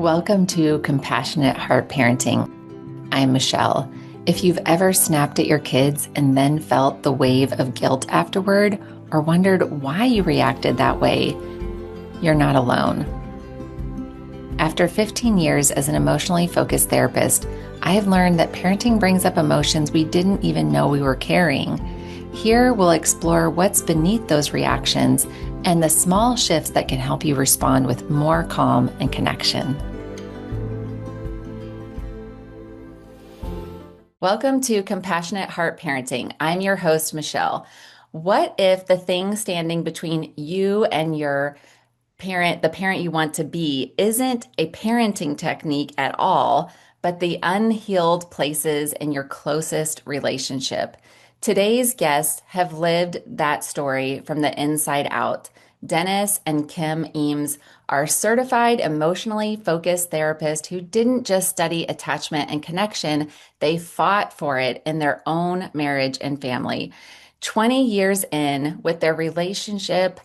Welcome to Compassionate Heart Parenting. I'm Michelle. If you've ever snapped at your kids and then felt the wave of guilt afterward, or wondered why you reacted that way, you're not alone. After 15 years as an emotionally focused therapist, I have learned that parenting brings up emotions we didn't even know we were carrying. Here, we'll explore what's beneath those reactions and the small shifts that can help you respond with more calm and connection. Welcome to Compassionate Heart Parenting. I'm your host, Michelle. What if the thing standing between you and your parent, the parent you want to be, isn't a parenting technique at all, but the unhealed places in your closest relationship? Today's guests have lived that story from the inside out. Dennis and Kim Eames are certified emotionally focused therapists who didn't just study attachment and connection, they fought for it in their own marriage and family. 20 years in, with their relationship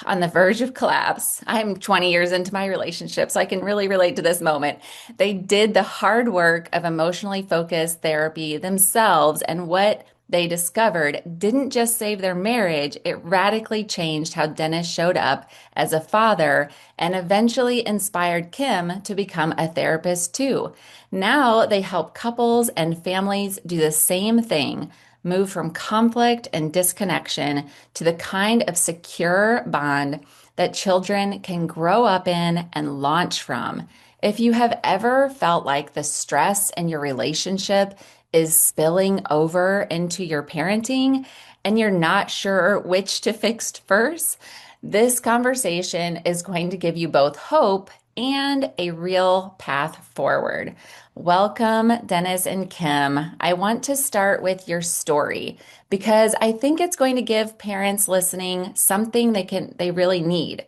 on the verge of collapse. I'm 20 years into my relationship, so I can really relate to this moment. They did the hard work of emotionally focused therapy themselves, and what they discovered didn't just save their marriage, it radically changed how Dennis showed up as a father and eventually inspired Kim to become a therapist too. Now they help couples and families do the same thing, move from conflict and disconnection to the kind of secure bond that children can grow up in and launch from. If you have ever felt like the stress in your relationship is spilling over into your parenting and you're not sure which to fix first, this conversation is going to give you both hope and a real path forward. Welcome, Dennis and Kim. I want to start with your story because I think it's going to give parents listening something they really need.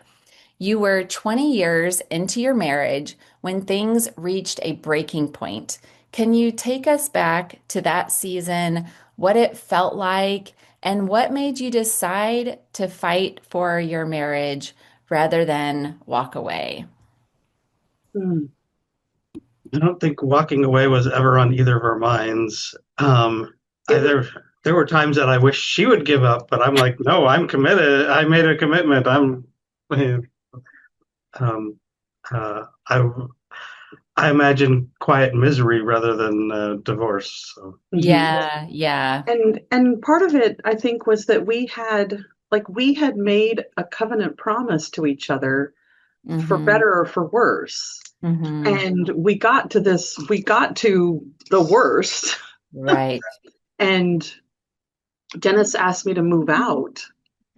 You were 20 years into your marriage when things reached a breaking point. Can you take us back to that season, what it felt like, and what made you decide to fight for your marriage rather than walk away? I don't think walking away was ever on either of our minds. There were times that I wish she would give up, but I'm like, no, I'm committed. I made a commitment. Um, I imagine quiet misery rather than divorce. So. Yeah. And part of it, I think, was that we had made a covenant promise to each other for Mm-hmm. better or for worse. Mm-hmm. And we got to the worst. Right. And Dennis asked me to move out.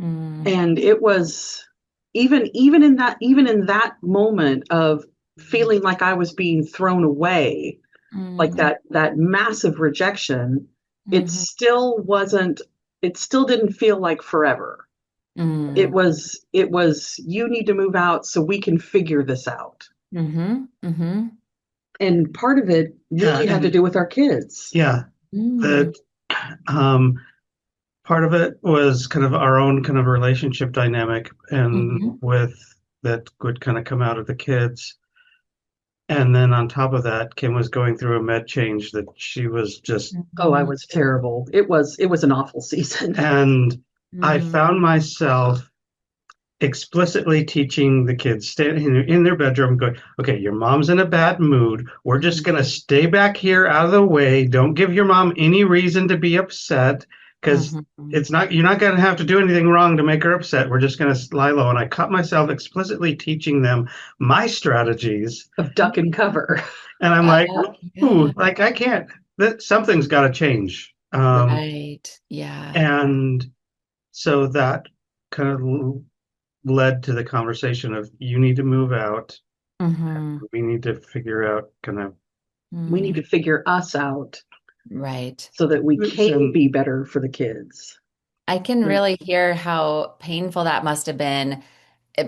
Mm. And it was even in that moment of feeling like I was being thrown away, like Mm. that massive rejection, it Mhm. still wasn't, it still didn't feel like forever. It Mm. was, you need to move out so we can figure this out. Mhm. Mhm. And part of it Yeah, really had to do with our kids. yeah. Mm. That um, part of it was kind of our own kind of relationship dynamic, and Mhm. with that would kind of come out of the kids. And then on top of that, Kim was going through a med change that she was just, Oh, I Mhm. was terrible. It was an awful season. and I Mhm. found myself explicitly teaching the kids, standing in their bedroom, going, okay, your mom's in a bad mood. We're just going to stay back here out of the way. Don't give your mom any reason to be upset because Mhm. you're not going to have to do anything wrong to make her upset. We're just going to lie low. And I caught myself explicitly teaching them my strategies. Of duck and cover. And I'm like, Yeah. ooh, like I can't, something's got to change. Right. Yeah. And so that kind of led to the conversation of you need to move out. Mhm. We need to figure out kind of We need Mm. to figure us out Right. so that we can be better for the kids. I can really hear how painful that must have been,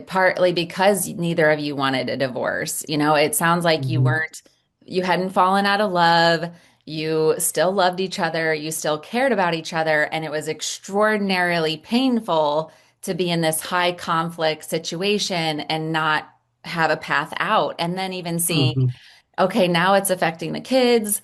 partly because neither of you wanted a divorce. It sounds like Mhm. you hadn't fallen out of love. You still loved each other. You still cared about each other. And it was extraordinarily painful to be in this high conflict situation and not have a path out. And then even seeing, Hmm. okay, now it's affecting the kids.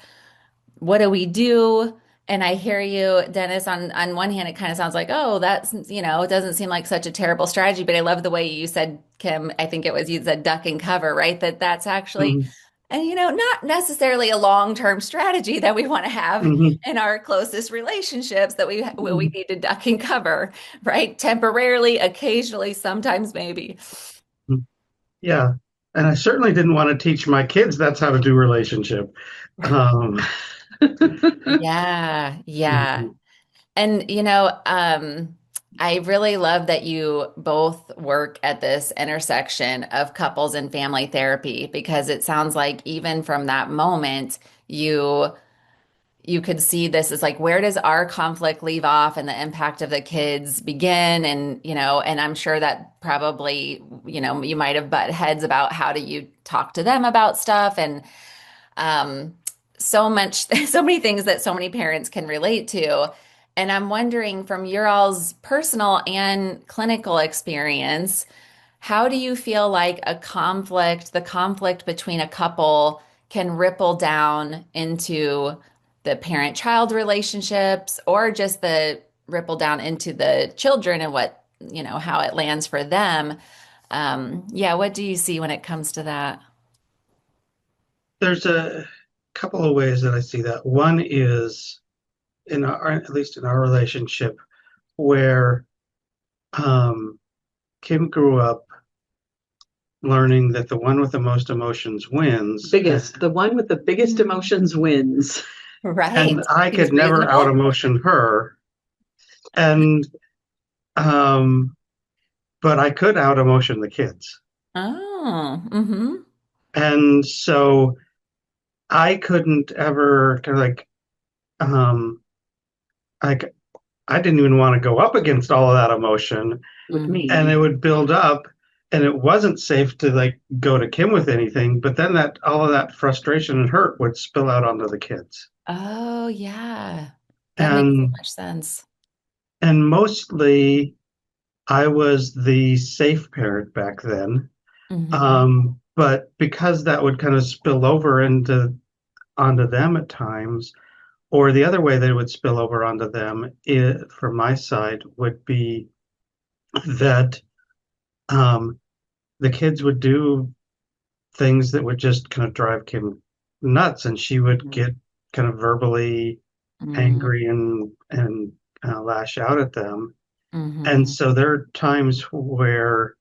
What do we do? And I hear you, Dennis, on one hand, it kind of sounds like, oh, that's, it doesn't seem like such a terrible strategy, but I love the way you said, Kim, I think it was you said duck and cover, right? That's actually, Hmm. and not necessarily a long-term strategy that we want to have Hmm. in our closest relationships that we Hmm. need to duck and cover, right? Temporarily, occasionally, sometimes maybe. Yeah. And I certainly didn't want to teach my kids that's how to do relationship. Um, Yeah, yeah. mhm. And I really love that you both work at this intersection of couples and family therapy because it sounds like even from that moment, you could see this as like where does our conflict leave off and the impact of the kids begin? And and I'm sure that probably, you might have butt heads about how do you talk to them about stuff and um, so much, so many things that so many parents can relate to. And I'm wondering from your all's personal and clinical experience, how do you feel like the conflict between a couple can ripple down into the parent-child relationships or just the ripple down into the children and how it lands for them? Yeah, what do you see when it comes to that? There's a couple of ways that I see that. One is at least in our relationship, where Kim grew up learning that the one with the most emotions wins, The one with the biggest emotions wins. Right. and I Seems could never out reasonable. emotion her. And um, but I could out emotion the kids. Oh, mm-hmm. And so I couldn't ever kind of um like I didn't even want to go up against all of that emotion, With and me. it would build up, and it wasn't safe to go to Kim with anything, but then that all of that frustration and hurt would spill out onto the kids. Oh, yeah. That makes so And much sense. mostly I was the safe parent back then. Mm-hmm. But because that would kind of spill over into onto them at times, or the other way that it would spill over onto them, from my side, would be that um, the kids would do things that would just kind of drive Kim nuts, and she would Mhm. get kind of verbally angry and lash out at them. And Mm-hmm. so there are times where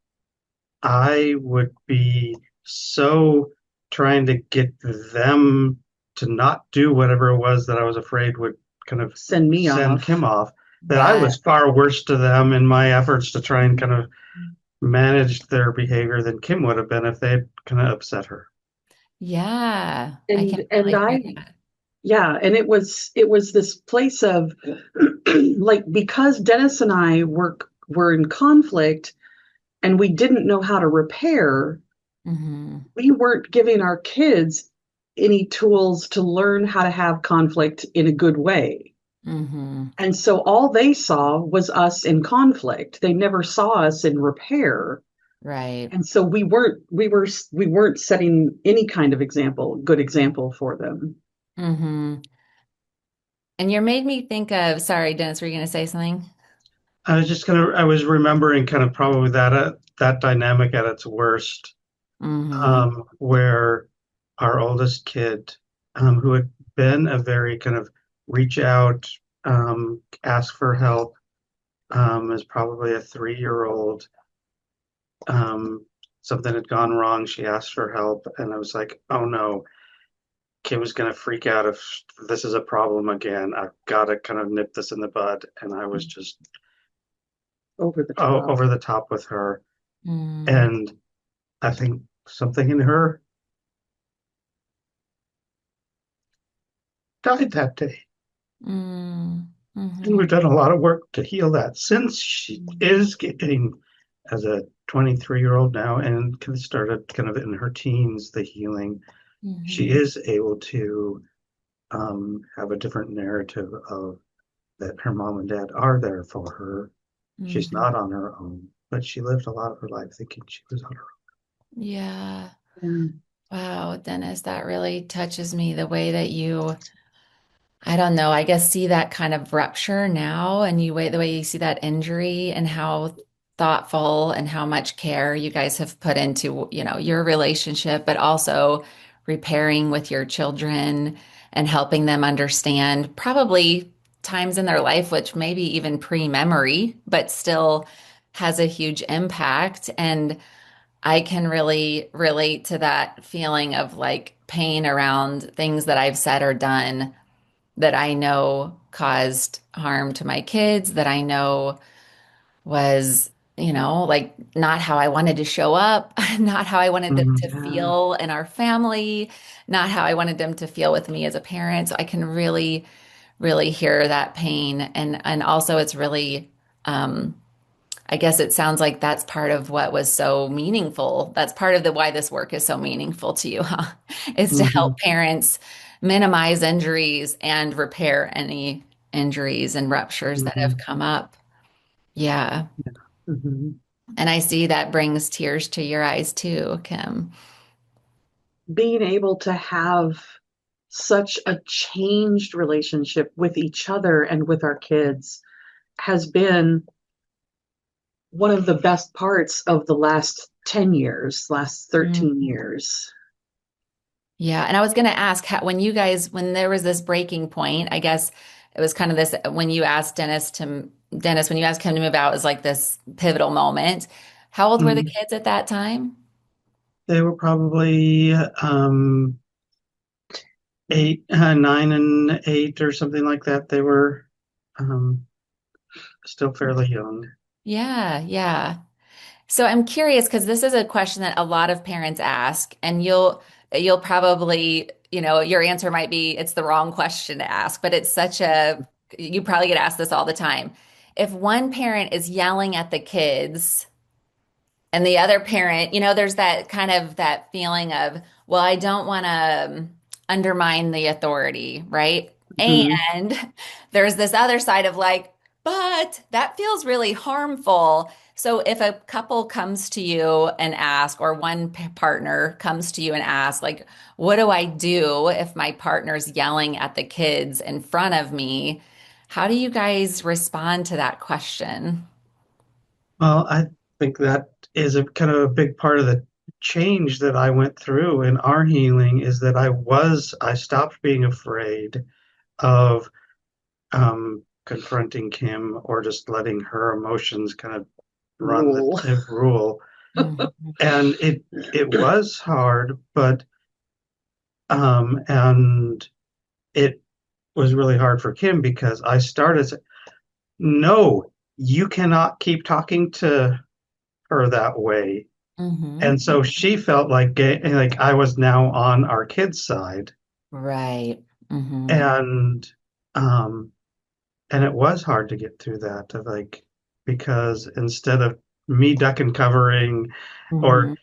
I would be so trying to get them to not do whatever it was that I was afraid would kind of Send me send off. Kim off, that I Yeah. was far worse to them in my efforts to try and kind of manage their behavior than Kim would have been if they'd kind of upset her. Yeah. I can And really hear I that. Yeah, and it was this place of like because Dennis and I were in conflict and we didn't know how to repair, Mm-hmm. we weren't giving our kids any tools to learn how to have conflict in a good way. Mm-hmm. And so all they saw was us in conflict. They never saw us in repair. Right. And so we weren't setting any kind of good example for them. Mm-hmm. And you made me think of, sorry, Dennis, were you going to say something? I was remembering kind of probably that dynamic at its worst, Mm-hmm. where our oldest kid, who had been a very kind of reach out, ask for help, is probably a 3 year old. Um, Something had gone wrong. She asked for help, and I was like, oh no, Kim is going to freak out if this is a problem again. I've got to kind of nip this in the bud. And I was just Over the top. over the top with her. Mm-hmm. And I think something in her died that day. And Mm-hmm. we've done a lot of work to heal that since. She is getting, as a 23-year-old now, and kind of started kind of in her teens, the healing. She Mm-hmm. is able to have a different narrative of that her mom and dad are there for her. She's Mm-hmm. not on her own, but she lived a lot of her life thinking she was on her Yeah. Yeah. Wow, Dennis, that really touches me the way that you, I don't know, I guess see that kind of rupture now and the way you see that injury and how thoughtful and how much care you guys have put into, your relationship, but also repairing with your children and helping them understand probably times in their life, which maybe even pre-memory, but still has a huge impact. And I can really relate to that feeling of like pain around things that I've said or done that I know caused harm to my kids, that I know was, like not how I wanted to show up, not how I wanted them to Yeah. feel in our family, not how I wanted them to feel with me as a parent. So I can really, really hear that pain. And also it's really I guess it sounds like that's part of what was so meaningful. That's part of the why this work is so meaningful to you, huh? Is to Hmm. help parents minimize injuries and repair any injuries and ruptures that have Hmm. come up. Yeah. Hmm. And I see that brings tears to your eyes too, Kim. Being able to have such a changed relationship with each other and with our kids has been one of the best parts of the last 10 years, last 13 Mm. years. Yeah. And I was going to ask when there was this breaking point, I guess it was kind of this, Dennis, when you asked him to move out, it was like this pivotal moment. How old were the Mhm. kids at that time? They were probably 9 and 8 or something like that. They were um, still fairly young. Yeah. Yeah. So I'm curious because this is a question that a lot of parents ask, and you'll probably, your answer might be it's the wrong question to ask, but you probably get asked this all the time. If one parent is yelling at the kids, and the other parent, there's that kind of that feeling of, well, I don't want to undermine the authority, right? Mhm. And there's this other side of like, but that feels really harmful. So if a couple comes to you and ask, or one partner comes to you and asks, like, what do I do if my partner's yelling at the kids in front of me? How do you guys respond to that question? Well, I think that is a kind of a big part of the change that I went through in our healing is that I stopped being afraid of confronting Kim or just letting her emotions kind of Rule. rule. Mhm. And it was hard, but and it was really hard for Kim because I started saying, no, you cannot keep talking to her that way. Mhm. And so she felt like I was now on our kids' side. Right. Hmm. And um and it was hard to get through that to because instead of me duck and covering or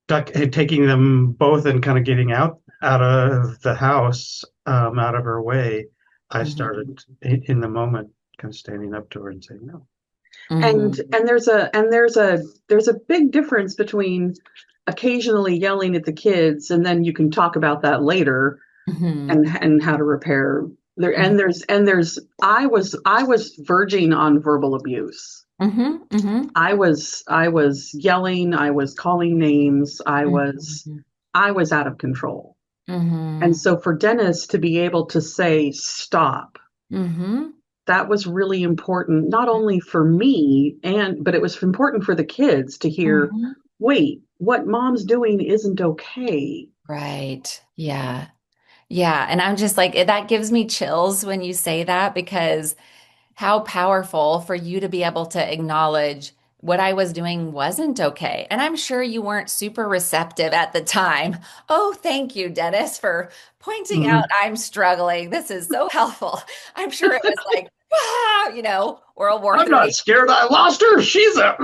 Hmm. taking them both and kind of getting out of the house, out of her way, I Hmm. started in the moment kind of standing up to her and saying no. Hmm. And there's a big difference between occasionally yelling at the kids and then you can talk about that later Hmm. and how to repair there. Hmm. And there's I was verging on verbal abuse. Hmm. Hmm. I was yelling, I was calling names, I was Hmm. I was out of control. And Hmm. so for Dennis to be able to say stop, Hmm. that was really important, not only for me, but it was important for the kids to hear, Hmm. wait, what mom's doing isn't okay. Right. Yeah. Yeah. And I'm just like, that gives me chills when you say that because how powerful for you to be able to acknowledge what I was doing wasn't okay. And I'm sure you weren't super receptive at the time. Oh, thank you, Dennis, for pointing out Mhm. I'm struggling. This is so helpful. I'm sure it was like, ah, World War I'm not III. scared I lost her. She's a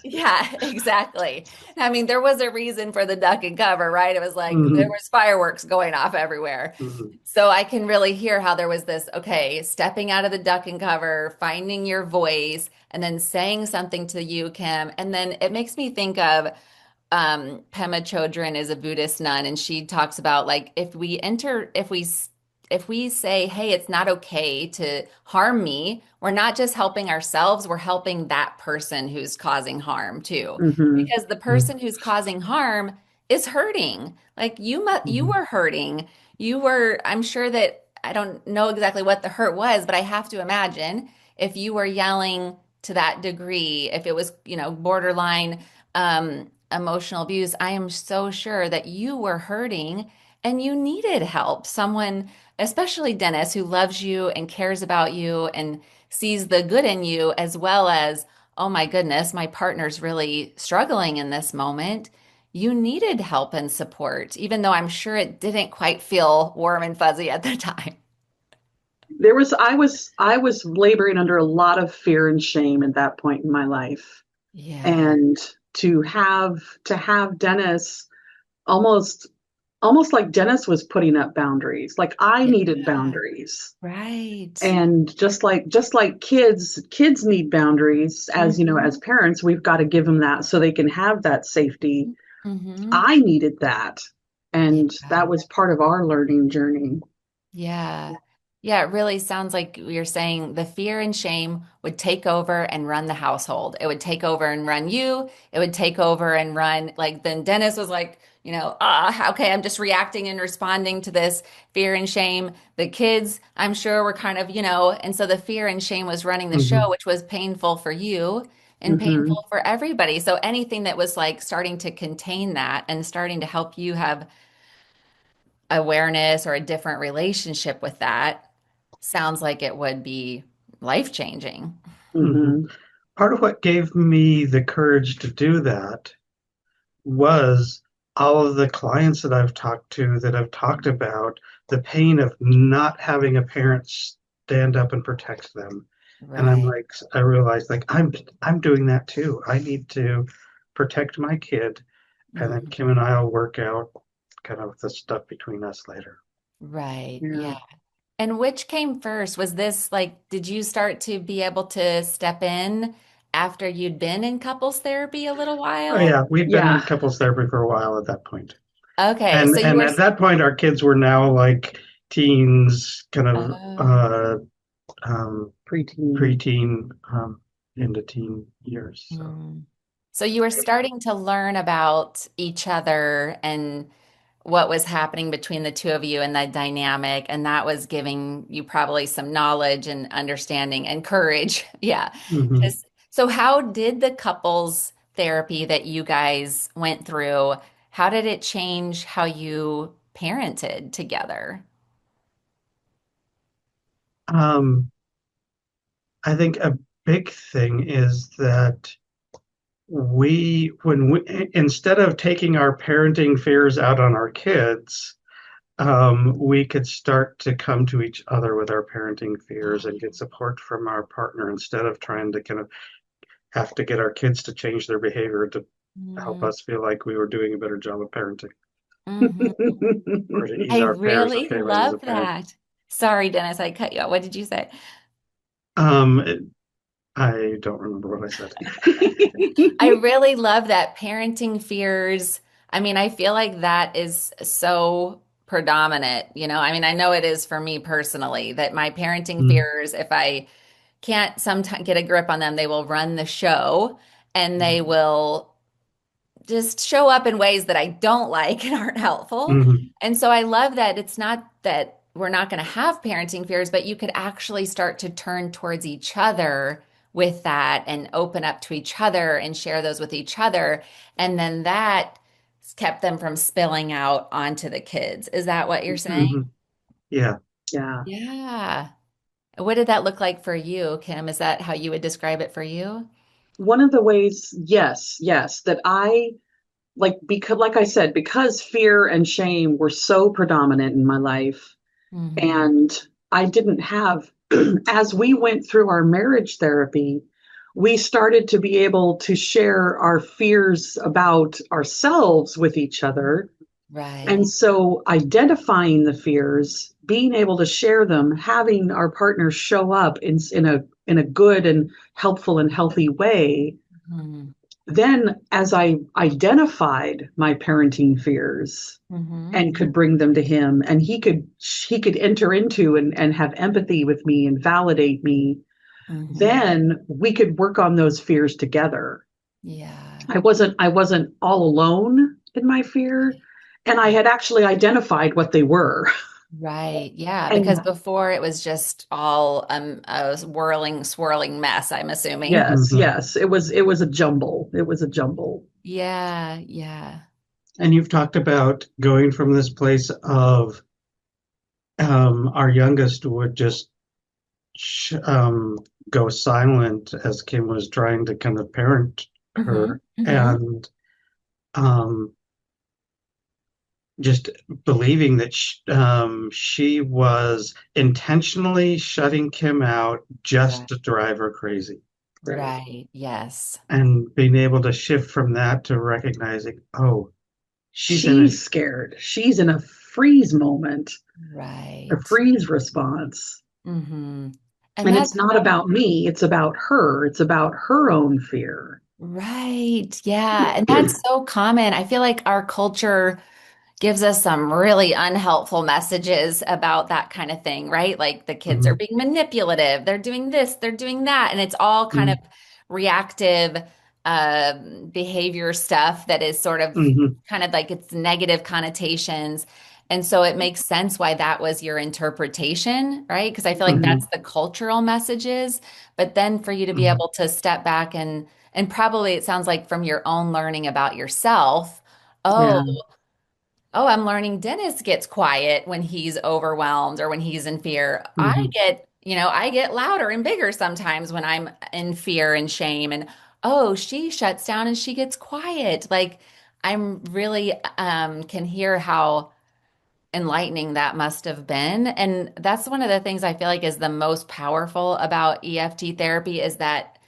Yeah, exactly. I mean, there was a reason for the duck and cover, right? It was like there Mhm. was fireworks going off everywhere. Mhm. So I can really hear how there was this, okay, stepping out of the duck and cover, finding your voice, and then saying something to you, Kim. And then it makes me think of Pema Chodron is a Buddhist nun, and she talks about like if we say, "Hey, it's not okay to harm me," we're not just helping ourselves, we're helping that person who's causing harm too. Hmm. Because the person who's causing harm is hurting. Like you Mhm. were hurting. You were, I'm sure that I don't know exactly what the hurt was, but I have to imagine if you were yelling to that degree, if it was, borderline emotional abuse, I am so sure that you were hurting and you needed help. Someone, especially Dennis, who loves you and cares about you and sees the good in you, as well as, oh my goodness, my partner's really struggling in this moment. You needed help and support, even though I'm sure it didn't quite feel warm and fuzzy at the time. I was laboring under a lot of fear and shame at that point in my life. Yeah. And to have Dennis almost almost like Dennis was putting up boundaries. Like I needed Yeah. boundaries. Right. And just like kids need boundaries, as you know, Mm-hmm. as parents, we've got to give them that so they can have that safety. Mm-hmm. I needed that. And Yeah. that was part of our learning journey. Yeah. Yeah, it really sounds like you're saying the fear and shame would take over and run the household. It would take over and run you. It would take over and run, like, then Dennis was like, okay, I'm just reacting and responding to this fear and shame. The kids, I'm sure, were kind of, and so the fear and shame was running the show, Mhm. which was painful for you and Hmm. painful for everybody. So anything that was like starting to contain that and starting to help you have awareness or a different relationship with that sounds like it would be life changing. Mhm. Hmm. Part of what gave me the courage to do that was all of the clients that I've talked to that have talked about the pain of not having a parent stand up and protect them. And I'm Right. like, I realized like I'm doing that too. I need to protect my kid, and then Mhm. Kim and I'll work out kind of the stuff between us later. Right. Yeah. Yeah. And which came first? Was this like, did you start to be able to step in after you'd been in couples therapy a little Oh while? yeah, we'd been in Yeah. couples therapy for a while at that point. Okay. And So you and were, at that point our kids were now like teens, kind of oh, Preteen. preteen, into teen years. So mm. So you were starting to learn about each other and what was happening between the two of you and the dynamic, and that was giving you probably some knowledge and understanding and courage. Yeah. mhm. So how did the couples therapy that you guys went through, how did it change how you parented together? um, I think a big thing is that when we instead of taking our parenting fears out on our kids, we could start to come to each other with our parenting fears and get support from our partner instead of trying to kind of have to get our kids to change their behavior to help Mm-hmm. us feel like we were doing a better job of parenting or to ease I our parents' really failings as a love parent. that. Sorry, Dennis, I cut you off. What did you say? Um, I don't remember what I said. I really love that parenting fears. I mean, I feel like that is so predominant, I mean, I know it is for me personally that my parenting Mm, fears, if I can't sometimes get a grip on them, they will run the show and they will just show up in ways that I don't like and aren't helpful. mhm, And so I love that it's not that we're not going to have parenting fears, but you could actually start to turn towards each other with that and open up to each other and share those with each other. And then that kept them from spilling out onto the kids. Is that what you're saying? mhm. Yeah. Yeah. Yeah. What did that look like for you, Kim? Is that how you would describe it for you? One of the ways, yes, yes, that I because like I said, because fear and shame were so predominant in my life, Hmm. and I didn't have, as we went through our marriage therapy, we started to be able to share our fears about ourselves with each other. And Right. so identifying the fears, being able to share them, having our partners show up in a good and helpful and healthy way, Mhm. then as I identified my parenting fears Mm-hmm. and could bring them to him, and he could enter into and have empathy with me and validate me, Mm-hmm. then we could work on those fears together. Yeah. I wasn't all alone in my fear, and I Yeah. had actually identified what they were. Right. Yeah. Because And before it was just all a whirling, swirling mess, I'm assuming. yes, hmm yes, it was a jumble. It was a jumble. Yeah. Yeah. And you've talked about going from this place of our youngest would just sh go silent as Kim was trying to kind of parent Mm-hmm. her, Mm-hmm. and um, just believing that she was intentionally shutting Kim out just Right. to drive her crazy, Right. Right. Yes. and being able to shift from that to recognizing, oh, she's in She's scared. She's in a freeze moment, a Right. freeze response. Mm-hmm. And And that's it's not so about me, it's about her. It's about her own fear. right. Yeah. And that's so common. I feel like our culture gives us some really unhelpful messages about that kind of thing, right? Like the kids are Mhm, being manipulative, they're doing this, they're doing that, and it's all kind of mhm, reactive behavior stuff that is sort of mhm, kind of like it's negative connotations. And so it makes sense why that was your interpretation, right? Because I feel like mhm, that's the cultural messages. But then for you to be mhm, able to step back and probably it sounds like from your own learning about yourself, oh, Yeah. oh, I'm learning Dennis gets quiet when he's overwhelmed or when he's in fear. mhm, I get louder and bigger sometimes when I'm in fear and shame. And oh, she shuts down and she gets quiet. Like I'm really can hear how enlightening that must have been. And that's one of the things I feel like is the most powerful about EFT therapy is that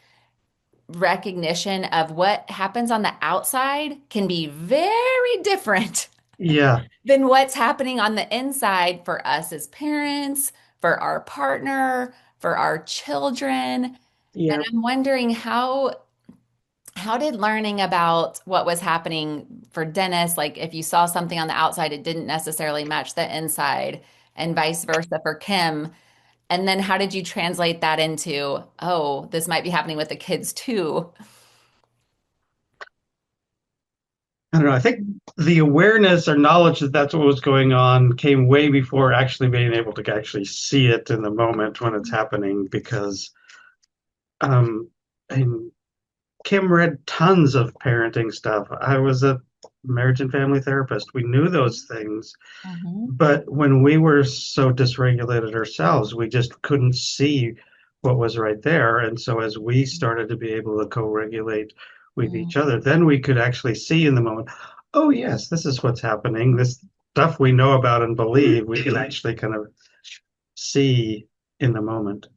recognition of what happens on the outside can be very different yeah, than what's happening on the inside for us as parents, for our partner, for our children. And Yeah. I'm wondering how did learning about what was happening for Dennis, like if you saw something on the outside, it didn't necessarily match the inside, and vice versa for Kim. And then how did you translate that into, oh, this might be happening with the kids too? I don't know. I think the awareness or knowledge that that's what was going on came way before actually being able to actually see it in the moment when it's happening because um and Kim read tons of parenting stuff. I was a marriage and family therapist. We knew those things. Mhm. But when we were so dysregulated ourselves, we just couldn't see what was right there. And so as we started to be able to co-regulate with each other, then we could actually see in the moment, oh yes, this is what's happening. This stuff we know about and believe, we can actually kind of see in the moment.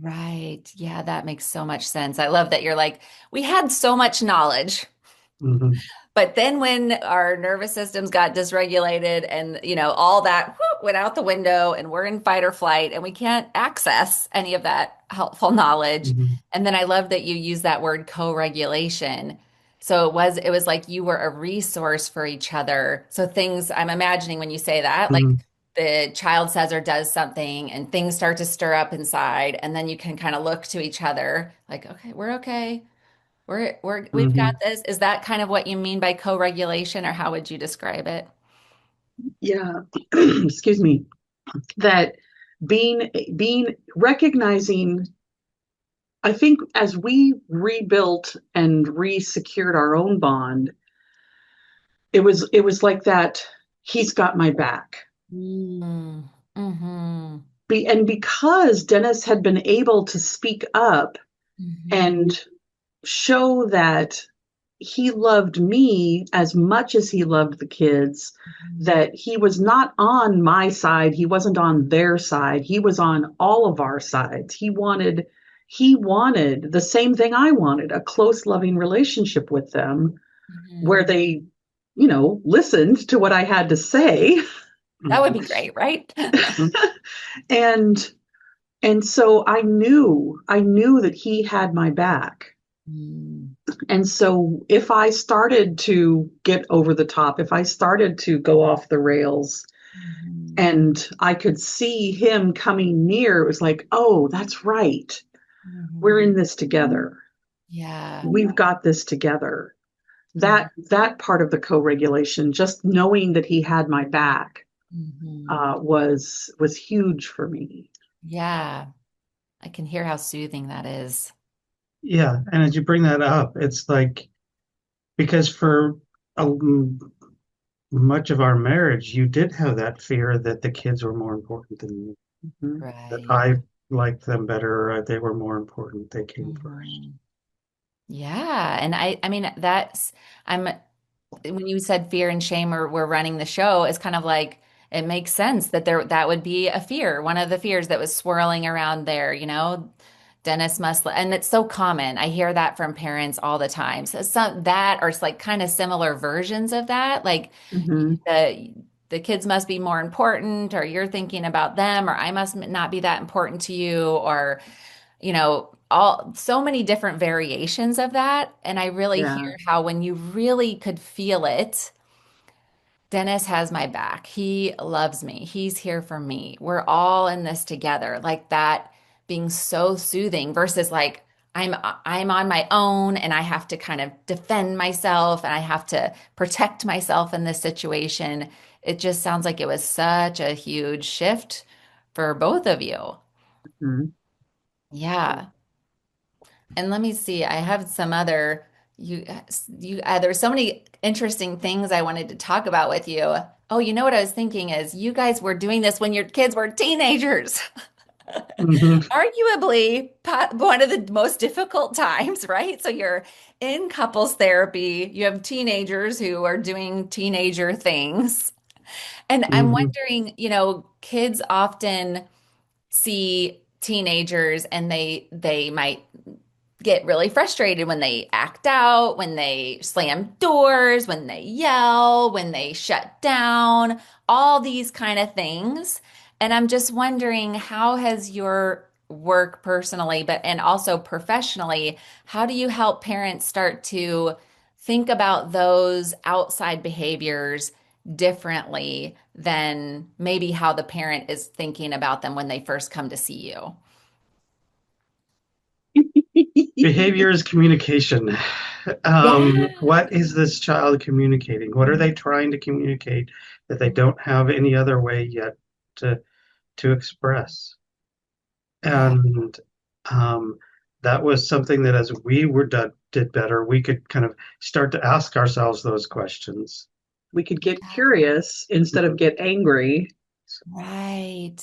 Right. Yeah, that makes so much sense. I love that you're like, we had so much knowledge. Hmm But then when our nervous systems got dysregulated and, all that went out the window and we're in fight or flight and we can't access any of that helpful knowledge. hmm And then I love that you use that word co-regulation. So it was like you were a resource for each other. So things I'm imagining when you say that, like hmm the child says or does something and things start to stir up inside and then you can kind of look to each other like, okay, we're okay. We've got hmm this. Is that kind of what you mean by co-regulation, or how would you describe it? Yeah. Excuse me. That being recognizing, I think as we rebuilt and re-secured our own bond, it was like that, he's got my back. Mm, mm-hmm, And because Dennis had been able to speak up mm-hmm, and show that he loved me as much as he loved the kids, that he was not on my side, he wasn't on their side, he was on all of our sides. He wanted the same thing I wanted, a close loving relationship with them mm-hmm. where they, listened to what I had to say. That would hmm be great, right? and and so I knew that he had my back. Mm. And so if I started to get over the top, if I started to go off the rails Mhm. and I could see him coming near, it was like, oh, that's right. We're Mhm. in this together. Yeah. We've got this together. Mhm. That part of the co-regulation, just knowing that he had my back, Mhm. was huge for me. Yeah. I can hear how soothing that is. Yeah, and as you bring that up, it's like because for a, much of our marriage, you did have that fear that the kids were more important than you, Mhm. that Right. I liked them better, they were more important, they came first. Mhm. Yeah. And I mean, I'm, when you said fear and shame are we're running the show, it's kind of like, it makes sense that that would be a fear, one of the fears that was swirling around there, Dennis must, and it's so common. I hear that from parents all the time. So some that or it's like kind of similar versions of that, like Mhm. the the kids must be more important, or you're thinking about them, or I must not be that important to you, or all so many different variations of that. And I really hear Yeah. how when you really could feel it, Dennis has my back. He loves me. He's here for me. We're all in this together. Like that being so soothing versus like I'm on my own and I have to kind of defend myself and I have to protect myself in this situation. It just sounds like it was such a huge shift for both of you. Mhm. Yeah. And let me see, I have some other there's so many interesting things I wanted to talk about with you. Oh, you know what I was thinking is you guys were doing this when your kids were teenagers. Hmm. Arguably one of the most difficult times, right? So you're in couples therapy, you have teenagers who are doing teenager things. And I'm Hmm. wondering, kids often see teenagers and they might get really frustrated when they act out, when they slam doors, when they yell, when they shut down, all these kind of things. And I'm just wondering, how has your work personally, but and also professionally, how do you help parents start to think about those outside behaviors differently than maybe how the parent is thinking about them when they first come to see you? Behavior is communication. Yeah. What is this child communicating? What are they trying to communicate that they don't have any other way yet to express? Yeah. And um, that was something that as we did better, we could kind of start to ask ourselves those questions. We could get curious instead of get angry. Right.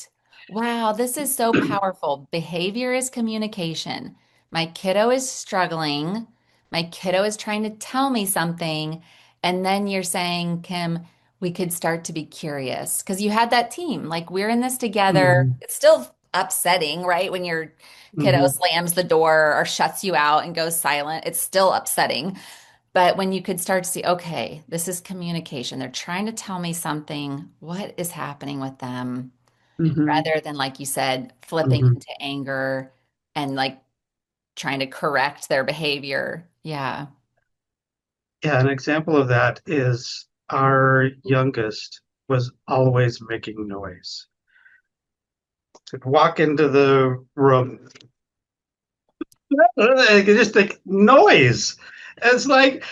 Wow, this is so powerful. Behavior is communication. My kiddo is struggling. My kiddo is trying to tell me something. And then you're saying, Kim, we could start to be curious because you had that team. Like, we're in this together. Hmm. It's still upsetting, right? When your kiddo Hmm. slams the door or shuts you out and goes silent, it's still upsetting. But when you could start to see, okay, this is communication. They're trying to tell me something. What is happening with them? Hmm. Rather than, like you said, flipping Hmm. into anger and like trying to correct their behavior. Yeah. Yeah, an example of that is our youngest was always making noise. Could walk into the room, I could just think noise. It's like,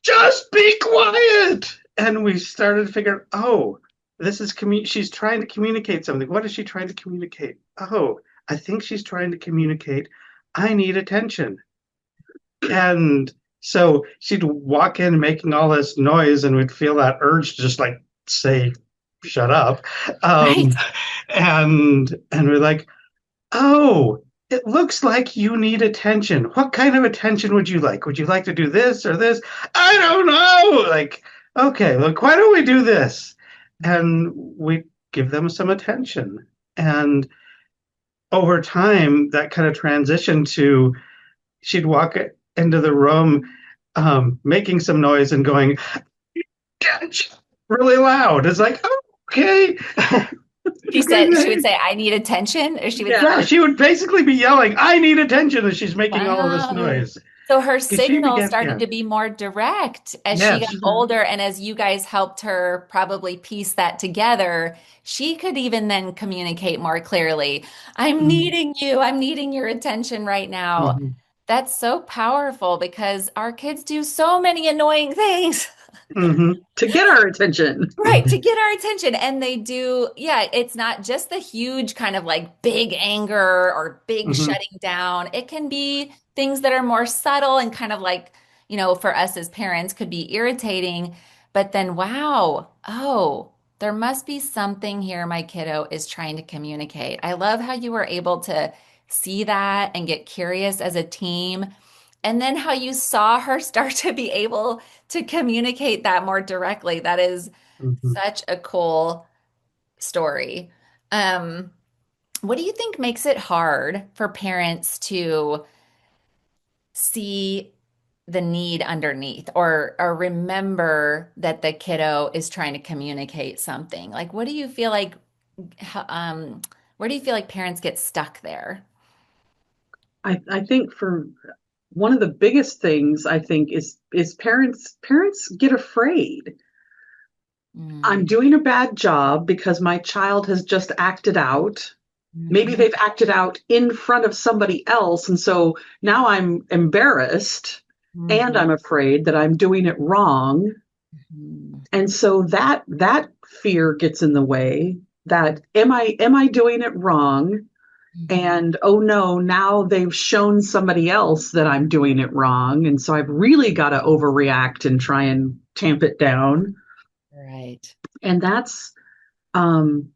just be quiet. And we started to figure, oh, this is she's trying to communicate something. What is she trying to communicate? Oh, I think she's trying to communicate, I need attention. And so she'd walk in making all this noise, and we'd feel that urge to just like say, shut up. Right. Um, and we're like, oh, it looks like you need attention. What kind of attention would you like? Would you like to do this or this? I don't know. Like, okay, look, why don't we do this? And we give them some attention. And over time, that kind of transitioned to she'd walk into the room making some noise and going, "Attention," really loud. It's like, oh, okay. She would say, I need attention, or she would Yeah. Yeah, she would basically be yelling, I need attention, as she's making all of this wow. noise. So her because she signal began, started yeah, to be more direct as she got yes, Mhm. older, and as you guys helped her probably piece that together, she could even then communicate more clearly. I'm mm-hmm, needing you. I'm needing your attention right now. mm-hmm, That's so powerful because our kids do so many annoying things. mm-hmm, To get our attention. Right, to get our attention. And they do, yeah, it's not just the huge kind of like big anger or big mm-hmm, shutting down. It can be things that are more subtle and kind of like, for us as parents could be irritating. But then, wow, oh, there must be something here my kiddo is trying to communicate. I love how you were able to see that and get curious as a team. And then how you saw her start to be able to communicate that more directly. That is mm-hmm. such a cool story. Um, what do you think makes it hard for parents to see the need underneath or remember that the kiddo is trying to communicate something? Like, what do you feel like, um, where do you feel like parents get stuck there? I think for one of the biggest things I think is parents get afraid. I'm Mm, doing a bad job because my child has just acted out. Maybe mhm, they've acted out in front of somebody else. And so now I'm embarrassed and mhm, I'm afraid that I'm doing it wrong. mhm, And so that fear gets in the way that am I doing it wrong? mhm. And oh no, now they've shown somebody else that I'm doing it wrong. And so I've really got to overreact and try and tamp it down. Right. And that's um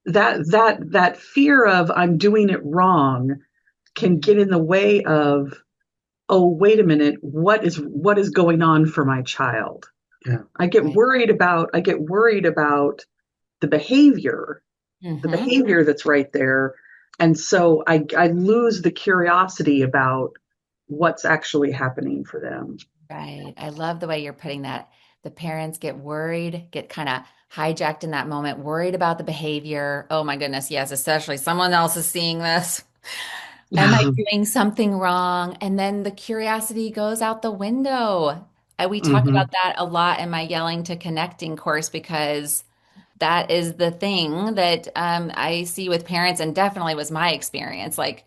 that fear of I'm doing it wrong can Mhm. get in the way of, oh, wait a minute, what is going on for my child? Yeah. Right. I get worried about the behavior, the Hmm. behavior that's right there. And so I lose the curiosity about what's actually happening for them. Right. I love the way you're putting that. The parents get worried, get kind of hijacked in that moment, worried about the behavior. Oh my goodness, yes, especially someone else is seeing this. Am I doing something wrong? And then the curiosity goes out the window. We talk Mm-hmm, about that a lot in my Yelling to Connecting course because that is the thing that I see with parents and definitely was my experience. Like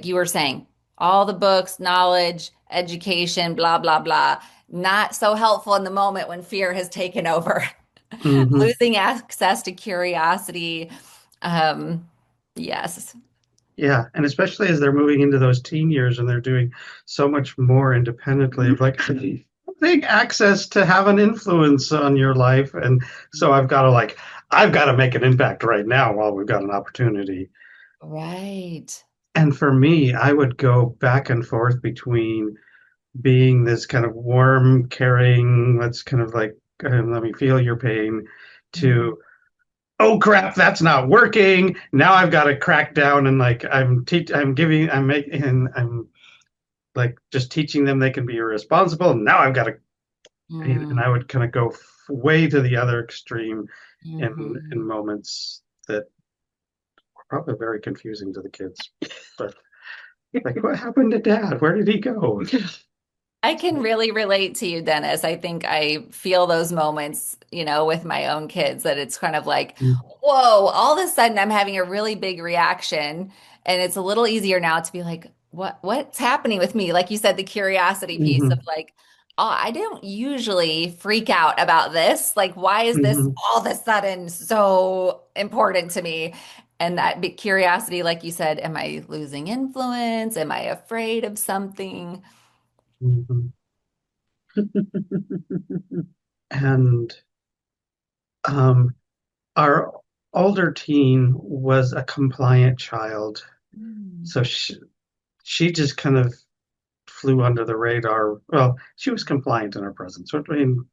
you were saying, all the books, knowledge, education, blah, blah, blah, not so helpful in the moment when fear has taken over. mm-hmm. Losing access to curiosity. Um, yes. Yeah, and especially as they're moving into those teen years and they're doing so much more independently of like having access to have an influence on your life. And so I've got to make an impact right now while we've got an opportunity. Right. And for me, I would go back and forth between being this kind of warm, caring, let's kind of like, let me feel your pain, Mhm. to oh crap, that's not working. Now I've got to crack down and like I'm making, and I'm like just teaching them they can be irresponsible. And now I've got to, and I would kind of go way to the other extreme in Mhm. moments that were probably very confusing to the kids. But like, what happened to Dad? Where did he go? I can really relate to you, Dennis. I think I feel those moments, with my own kids that it's kind of like, whoa, all of a sudden I'm having a really big reaction. And it's a little easier now to be like, what's happening with me? Like you said, the curiosity piece of Mm-hmm, like, oh, I don't usually freak out about this. Like, why is this mm-hmm, all of a sudden so important to me? And that big curiosity, like you said, am I losing influence? Am I afraid of something? mm-hmm. And um, our older teen was a compliant child. Mm. So she just kind of flew under the radar. Well, she was compliant in our presence. I mean,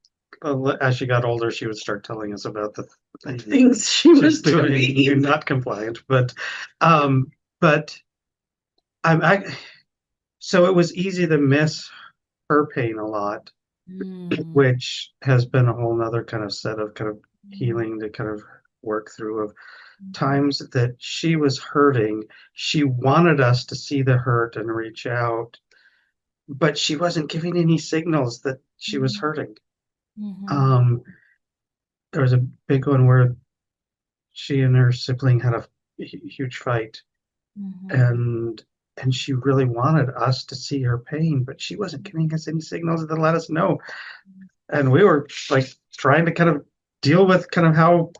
as she got older, she would start telling us about the things Things she she's was doing doing. and not compliant. Um, but I so it was easy to miss her pain a lot, Mm. which has been a whole nother kind of set of kind of healing to kind of work through of times that she was hurting. She wanted us to see the hurt and reach out, but she wasn't giving any signals that she was hurting. Mm-hmm. Um, there was a big one where she and her sibling had a huge fight, Mm-hmm. and she really wanted us to see her pain, but she wasn't giving us any signals that let us know. And we were like trying to kind of deal with kind of how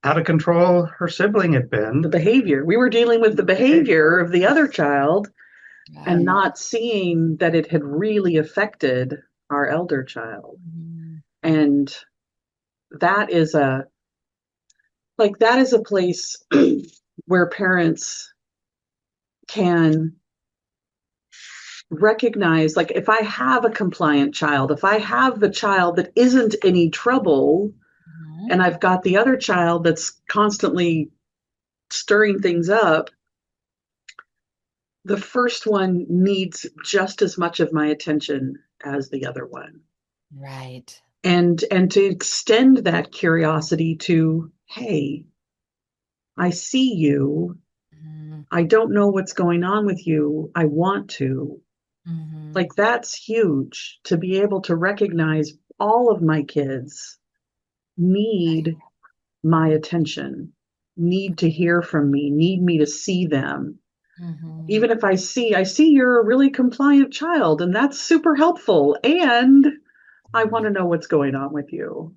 out of control her sibling had The been. behavior. We were dealing with the behavior of the other child and Right. not seeing that it had really affected our elder child. Mm-hmm. And that is a that is a place where parents can recognize, like, if I have a compliant child, if I have the child that isn't any trouble, and I've got the other child that's constantly stirring things up, the first one needs just as much of my attention as the other one. Right. And to extend that curiosity to, hey, I see you. Mm-hmm. I don't know what's going on with you. I want to. Mm-hmm. Like, that's huge, to be able to recognize all of my kids need my attention, need to hear from me, need me to see them. Mm-hmm. Even if I see you're a really compliant child, and that's super helpful. And I want to know what's going on with you.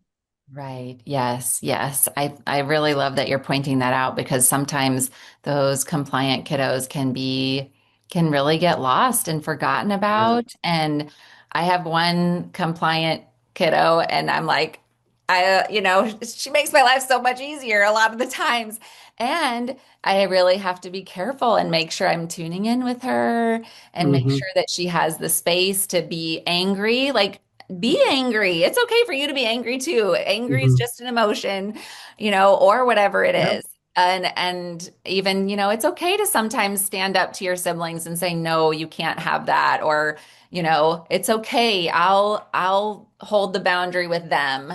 Right. Yes. Yes. I really love that you're pointing that out because sometimes those compliant kiddos can really get lost and forgotten Yeah. about. And I have one compliant kiddo and I'm like, she makes my life so much easier a lot of the times. And I really have to be careful and make sure I'm tuning in with her and make Hmm. sure that she has the space to be angry. Like, be angry. It's okay for you to be angry too. Angry is Hmm. just an emotion, or whatever it Yep. is. And even, it's okay to sometimes stand up to your siblings and say, no, you can't have that. Or, it's okay. I'll hold the boundary with them.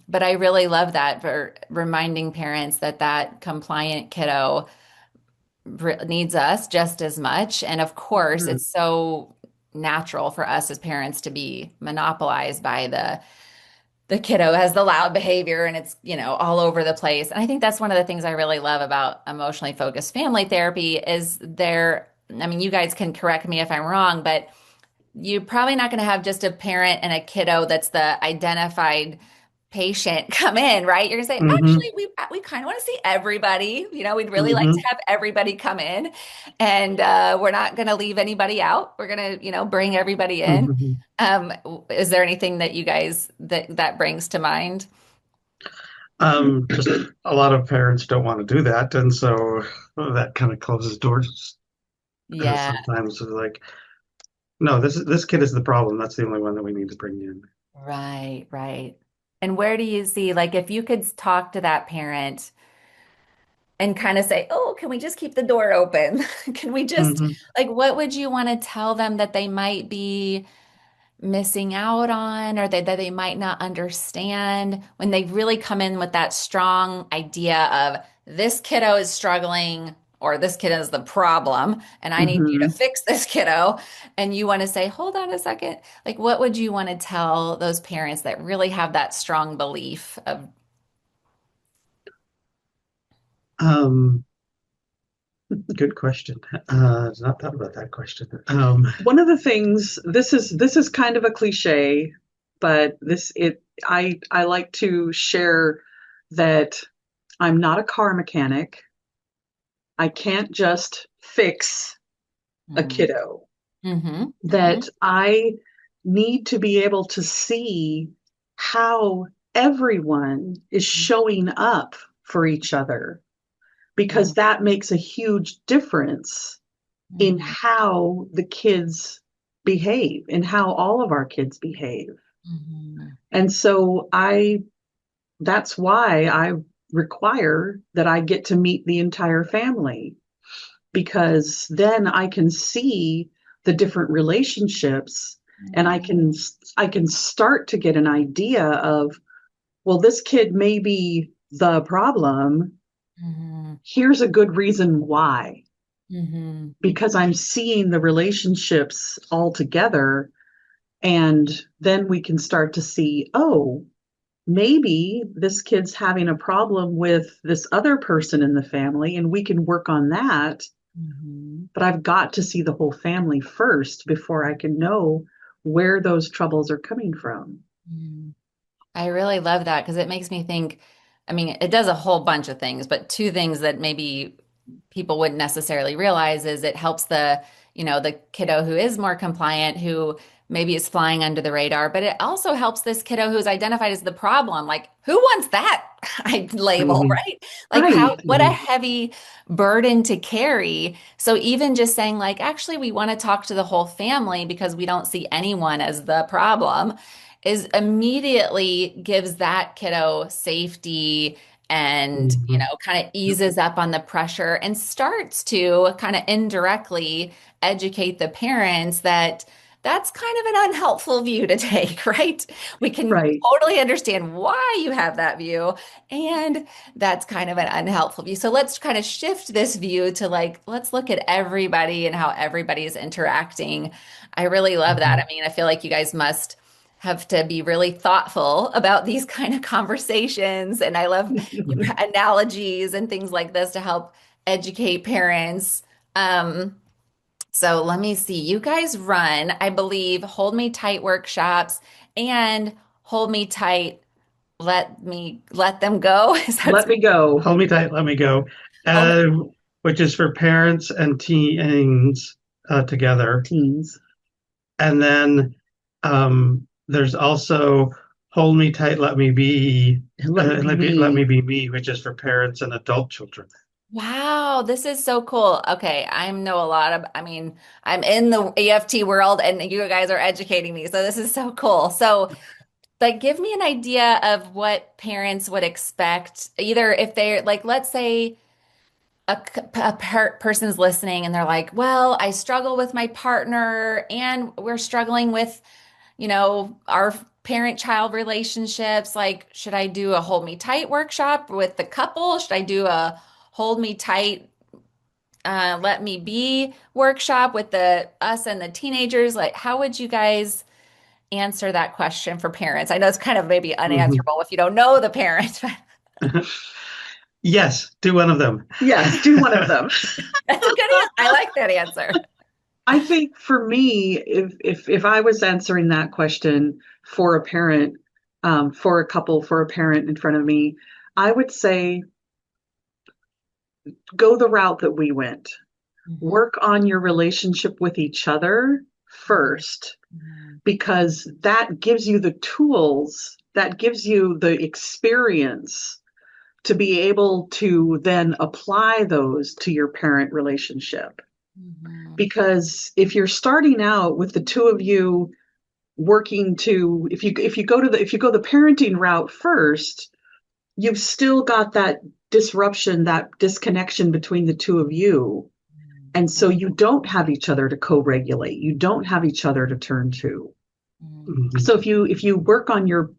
But I really love that for reminding parents that that compliant kiddo needs us just as much. And of course, Sure. it's so natural for us as parents to be monopolized by the kiddo has the loud behavior and it's, all over the place. And I think that's one of the things I really love about emotionally focused family therapy is I mean, you guys can correct me if I'm wrong, but you're probably not going to have just a parent and a kiddo that's the identified patient come in, right? You're going to say, Hmm. actually, we kind of want to see everybody. We'd really like to Hmm. have everybody come in, and we're not going to leave anybody out. We're going to, bring everybody in. Hmm. Um, is there anything that you guys that brings to mind? Just a lot of parents don't want to do that, and so that kind of closes doors. Yeah, Sometimes it's like, no, this kid is the problem. That's the only one that we need to bring in. right, right. And where do you see, like, if you could talk to that parent and kind of say, oh, can we just keep the door open? Can we just, Hmm. like, what would you want to tell them that they might be missing out on or that they might not understand when they really come in with that strong idea of this kiddo is struggling or this kid is the problem and I need you to Hmm. fix this kiddo. And you want to say, hold on a second. Like, what would you want to tell those parents that really have that strong belief of, Um, Good question. I've not thought about that question. One of the things, this is kind of a cliche, but this it I like to share that I'm not a car mechanic. I can't just fix a mm-hmm, kiddo. mm-hmm, That I need to be able to see how everyone is showing up for each other, because that makes a huge difference in mm-hmm, how the kids behave and how all of our kids behave. mm-hmm, And so that's why I require that I get to meet the entire family, because then I can see the different relationships, and I can start to get an idea of, well, this kid may be the problem. mm-hmm, Here's a good reason why. because I'm seeing the relationships all together. And then we can start to see, oh, maybe this kid's having a problem with this other person in the family, and we can work on that. But I've got to see the whole family first before I can know where those troubles are coming from. I really love that because it makes me think, I mean, it does a whole bunch of things, but two things that maybe people wouldn't necessarily realize is it helps the kiddo who is more compliant, who maybe is flying under the radar, but it also helps this kiddo who's identified as the problem. Like, who wants that label, Mhm. right? Like, Right. what a Mhm. heavy burden to carry. So even just saying like, actually, we want to talk to the whole family because we don't see anyone as the problem is immediately gives that kiddo safety and Mhm. kind of eases up on the pressure and starts to kind of indirectly educate the parents that that's kind of an unhelpful view to take, right? We can Right. totally understand why you have that view, and that's kind of an unhelpful view. So let's kind of shift this view to like, let's look at everybody and how everybody is interacting. I really love that. I Mhm. mean, I feel like you guys must have to be really thoughtful about these kind of conversations. And I love analogies and things like this to help educate parents. Um, so let me see. You guys run, I believe, Hold Me Tight workshops and Hold Me Tight, let them go. Is that Let me go, Hold me tight, let me go. hold me? Uh, which is for parents and teens together. teens. And then there's also Hold Me Tight, Let Me Be, Let me be Let Me me. Be Me, which is for parents and adult children. Wow, this is so cool. Okay, I know a lot of, I mean, I'm in the EFT world and you guys are educating me. So this is so cool. So like, give me an idea of what parents would expect, either if they're like, let's say a person's listening and they're like, well, I struggle with my partner and we're struggling with, our parent-child relationships. Like, should I do a hold me tight workshop with the couple? Should I do a hold me tight, let me be workshop with the us and the teenagers? Like, how would you guys answer that question for parents? I know it's kind of maybe Mhm. unanswerable if you don't know the parent, but Yes, do one of them. Yes, do one of them. that's a good answer. I like that answer. I think for me, if I was answering that question for a parent, for a couple, for a parent in front of me, I would say go the route that we went. Mhm, Work on your relationship with each other first, mhm, because that gives you the tools, that gives you the experience to be able to then apply those to your parent relationship. mhm, Because if you're starting out with the two of you working to, if you go the parenting route first, you've still got that disruption, that disconnection between the two of you. And so you don't have each other to co-regulate. You don't have each other to turn to. mhm, Mhm. So if you work on your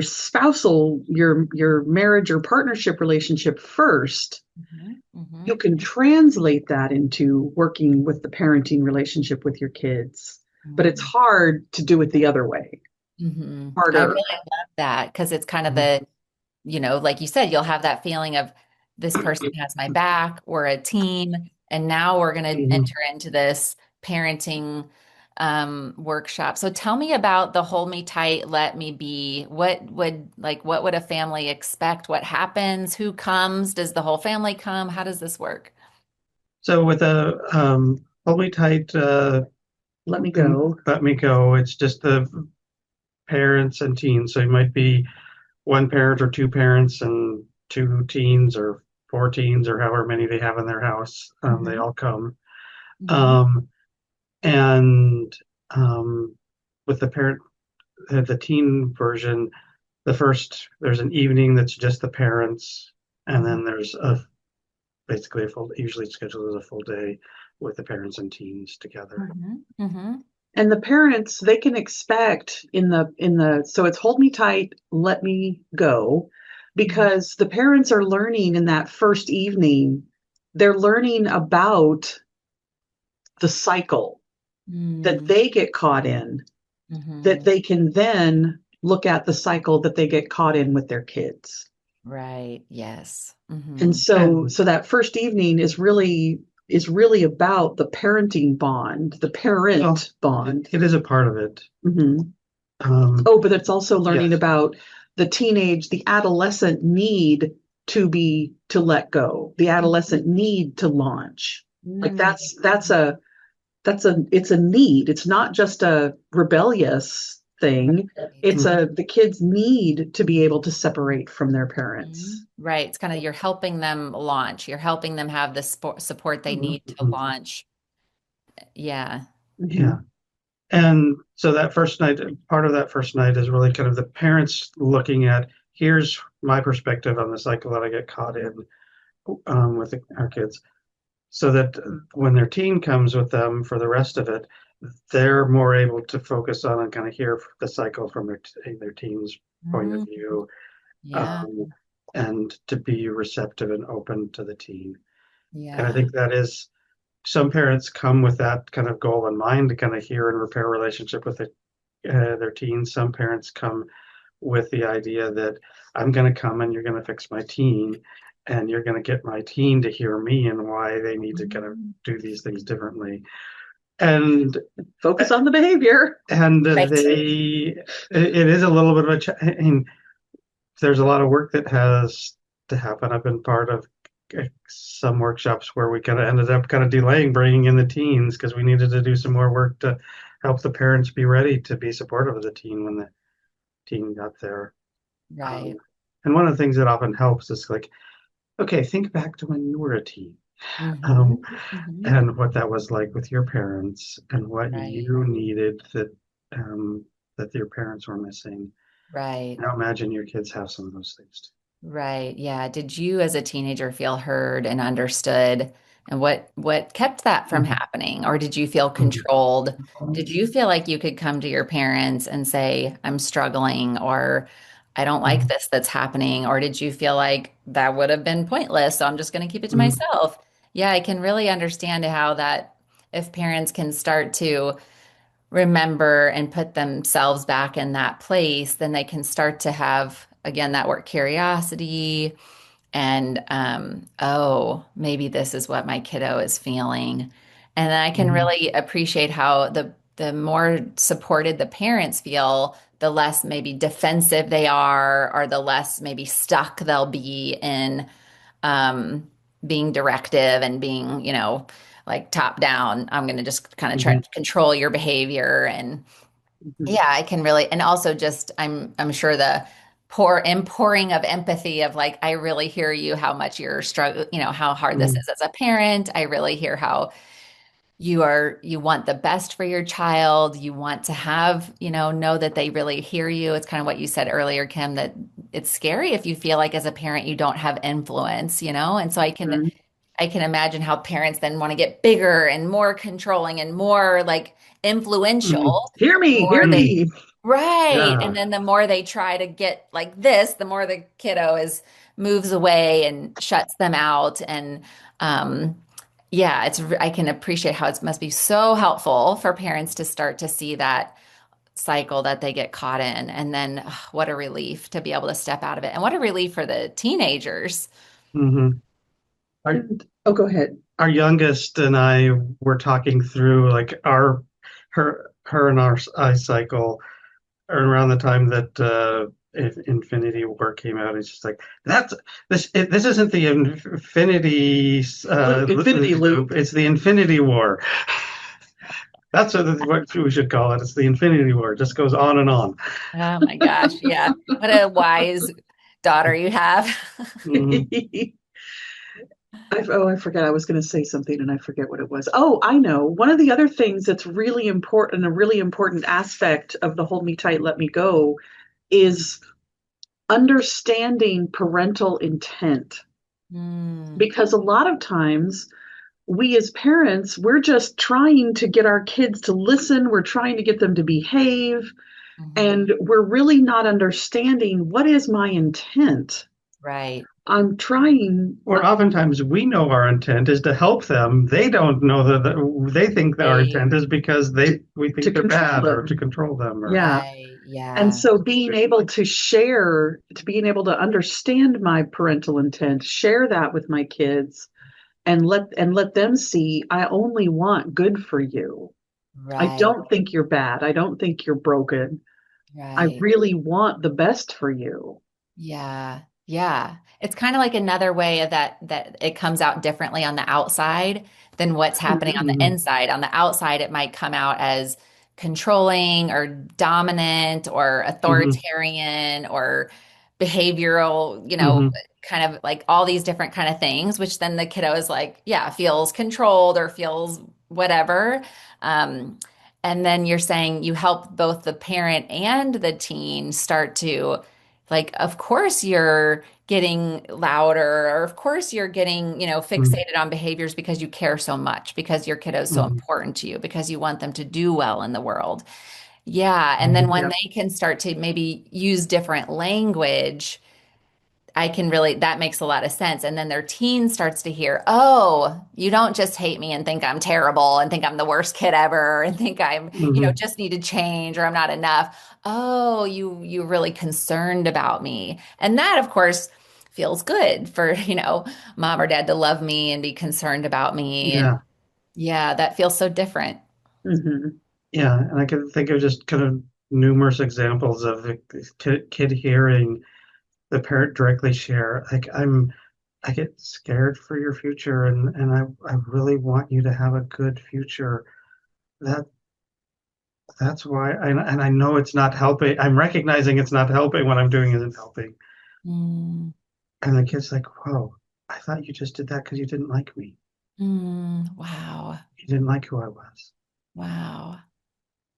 spousal, your marriage or partnership relationship first, mhm, you mhm, can translate that into working with the parenting relationship with your kids. But it's mhm, hard to do it the other way. I Harder. really love that because it's kind of Mhm. like you said, you'll have that feeling of this person has my back, we're a team, and now we're going to Mhm. enter into this parenting workshop. So tell me about the hold me tight, let me be. What would a family expect? What happens? Who comes? Does the whole family come? How does this work? So with a Hold Me Tight, Let me go. Let Me Go, it's just the parents and teens. So it might be one parent or two parents and two teens or four teens or however many they have in their house. They Hmm. all come. Hmm. Um, and with the teen version, there's an evening that's just the parents, and then there's basically usually it's scheduled as a full day with the parents and teens together. Hmm. Hmm. And the parents, they can expect so it's hold me tight, let me go, because the parents are learning in that first evening they're learning about the cycle that Mm. they get caught in, that Hmm. they can then look at the cycle that they get caught in with their kids. Right. Yes. And Hmm. so that first evening is really about the parenting bond, the Well, parent bond. it is a part of it. Mhm. Um, Oh, but it's also learning yes. about the adolescent need to let go, the adolescent need to launch. Like Mm. it's a need. It's not just a rebellious thing. Right. It's Mhm, the kids need to be able to separate from their Mhm. parents. Right. It's kind of you're helping them launch. You're helping them have the support they Mhm. need to mhm. launch. Yeah. Yeah. Mhm. And so that first night, part of that first night is really kind of the parents looking at, here's my perspective on the cycle that I get caught in with our kids. So that when their teen comes with them for the rest of it, they're more able to focus on and kind of hear the cycle from their teen's point of Mm. view, Yeah. um, and to be receptive and open to the teen. And I Yeah. think that is, some parents come with that kind of goal in mind to kind of hear and repair relationship with their teens. Some parents come with the idea that I'm going to come and you're going to fix my teen, and you're going to get my teen to hear me and why they need to kind of Mm. do these things differently. And Focus on the behavior. Right. it is a little bit of and there's a lot of work that has to happen. I've been part of some workshops where we kind of ended up kind of delaying bringing in the teens because we needed to do some more work to help the parents be ready to be supportive of the teen when the teen got there. Um, Right. and one of the things that often helps is like, okay, think back to when you were a teen, Hmm. um, Hmm. and what that was like with your parents and what Right. you needed that your parents were missing. Right. Now imagine your kids have some of those things Right. Yeah. Did you as a teenager feel heard and understood? And what kept that from too. happening? Or did you feel Mhm, controlled? Did mhm, you feel like you could come to your parents and say, I'm struggling, or I don't like mhm, this that's happening? Or did you feel like that would have been pointless, so I'm just going to keep it to mhm, myself? Yeah, I can really understand how that if parents can start to remember and put themselves back in that place, then they can start to have, again, that word curiosity and, oh, maybe this is what my kiddo is feeling. And then I can mhm, really appreciate how the more supported the parents feel, the less maybe defensive they are, or the less maybe stuck they'll be in um, being directive and being, like top down. I'm going to just kind of try mhm, to control your behavior. And Mhm. yeah, I can really, and also just I'm sure the pouring of empathy of like, I really hear you, how much you're struggling, how hard this mhm, is as a parent. I really hear how you want the best for your child. You want to have, know that they really hear you. It's kind of what you said earlier, Kim, that it's scary if you feel like as a parent you don't have influence, and so Mhm. I can imagine how parents then want to get bigger and more controlling and more like mhm, influential. Hear The me, more hear they, me. right. And yeah. then the more they try to get like this, the more the kiddo is moves away and shuts them out. And yeah, I can appreciate how it must be so helpful for parents to start to see that cycle that they get caught in. And then what a relief to be able to step out of it. And what a relief for the teenagers. Mhm. Our Oh, go ahead. our youngest and I were talking through like her and our I cycle around the time that Infinity War came out. It's just like this isn't the Infinity Infinity loop. loop. It's the Infinity War. That's what we should call it. It's the Infinity War. It just goes on and on. Oh my gosh. Yeah. What a wise daughter you have. Mhm, I forget. I was going to say something and I forget what it was. Oh, I know. One of the other things that's really important, a really important aspect of the hold me tight, let me go, is understanding parental intent. Hmm. Because a lot of times we as parents, we're just trying to get our kids to listen, we're trying to get them to behave, Mhm. and we're really not understanding what is my intent. Right. I'm trying. Or oftentimes we know our intent is to help them. They don't know they think that our Right. intent is because we To think they're control bad or to them. control them or Yeah. Right. And Yeah. so being able to share, to being able to understand my parental intent, share that with my kids and let them see I only want good for you. I Right. don't think you're bad. I don't think you're broken. I Right. really want the best for you. Yeah. Yeah. It's kind of like another way of that it comes out differently on the outside than what's happening on the Mhm, inside. On the outside, it might come out as controlling or dominant or mhm, authoritarian or behavioral, mhm, kind of like all these different kind of things, which then the kiddo is like, yeah, feels controlled or feels whatever. Um, and then you're saying you help both the parent and the teen start to like, of course you're getting louder, or of course you're getting, mhm, fixated on behaviors because you care so much, because your kiddo is so mhm, important to you, because you want them to do well in the world. Yeah. And then mhm, when Yeah. they can start to maybe use different language, I can really, that makes a lot of sense. And then their teen starts to hear, oh, you don't just hate me and think I'm terrible and think I'm the worst kid ever and think I'm, mhm, just need to change or I'm not enough. Oh, you're really concerned about me. And that, of course, feels good for, mom or dad to love me and be concerned about me. And yeah, yeah, that feels so different. Hmm. yeah. And I can think of just kind of numerous examples of the kid hearing the parent directly share, like, I get scared for your future and I really want you to have a good future. That that's why and I know it's not helping. I'm recognizing it's not helping. What I'm doing isn't helping. Mm, And the kid's like, whoa, I thought you just did that because you didn't like me. wow. You didn't like who I was. Wow.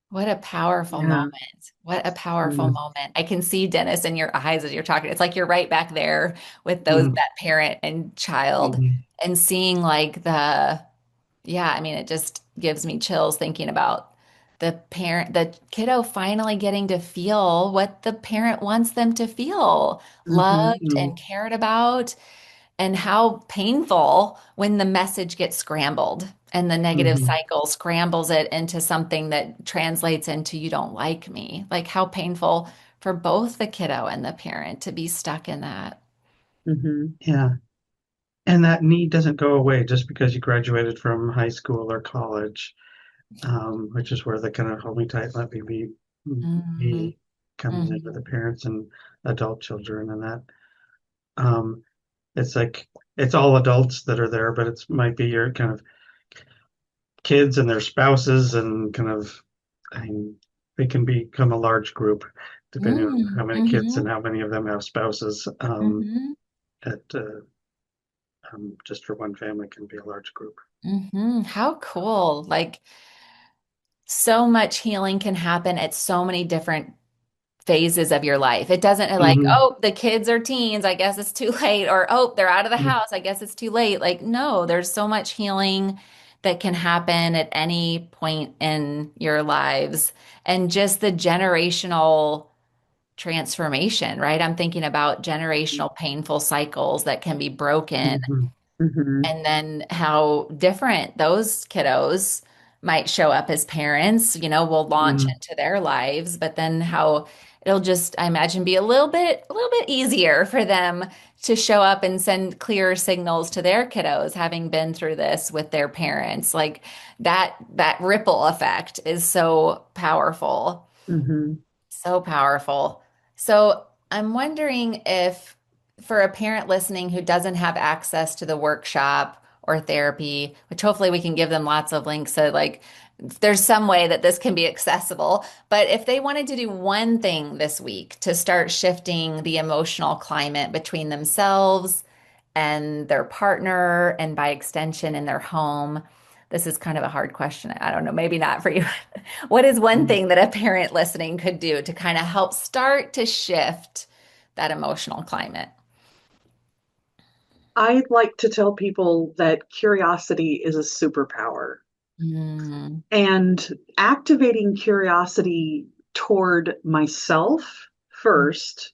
What a powerful moment. Yeah. What a powerful Mm, moment. I can see Dennis in your eyes as you're talking. It's like you're right back there with mm, that parent and child mhm, and seeing like yeah, I mean, it just gives me chills thinking about the kiddo finally getting to feel what the parent wants them to feel, Hmm. loved and cared about, and how painful when the message gets scrambled and the negative mhm. cycle scrambles it into something that translates into you don't like me. Like how painful for both the kiddo and the parent to be stuck in that. Hmm. Yeah. And that need doesn't go away just because you graduated from high school or college, which is where the kind of hold me tight, let me Mhm. be comes in with the Mhm. parents and adult children and that. Um, it's like it's all adults that are there, but it's might be your kind of kids and their spouses and kind of, I mean, they can become a large group depending on how many kids and Mhm. how many of them have spouses. Mhm. At just for one family can be a large group. How cool. Like so much healing can happen at so many different phases of your life. It doesn't like, Hmm. oh, the kids are teens, I guess it's too late, or oh, they're out of the house, I guess it's too late. Like, no, there's so much healing that can happen at any point in your lives. And just the generational transformation, right? I'm thinking about generational painful cycles that can be broken Hmm. Hmm. and then how different those kiddos might show up as parents, will launch Hmm. into their lives, but then how it'll just, I imagine, be a little bit easier for them to show up and send clearer signals to their kiddos, having been through this with their parents. Like that ripple effect is so powerful. Hmm. So powerful. So I'm wondering if, for a parent listening who doesn't have access to the workshop or therapy, which hopefully we can give them lots of links, so like there's some way that this can be accessible. But if they wanted to do one thing this week to start shifting the emotional climate between themselves and their partner, and by extension in their home, this is kind of a hard question. I don't know, maybe not for you. What is one Hmm. thing that a parent listening could do to kind of help start to shift that emotional climate? I like to tell people that curiosity is a superpower. Mm, And activating curiosity toward myself first,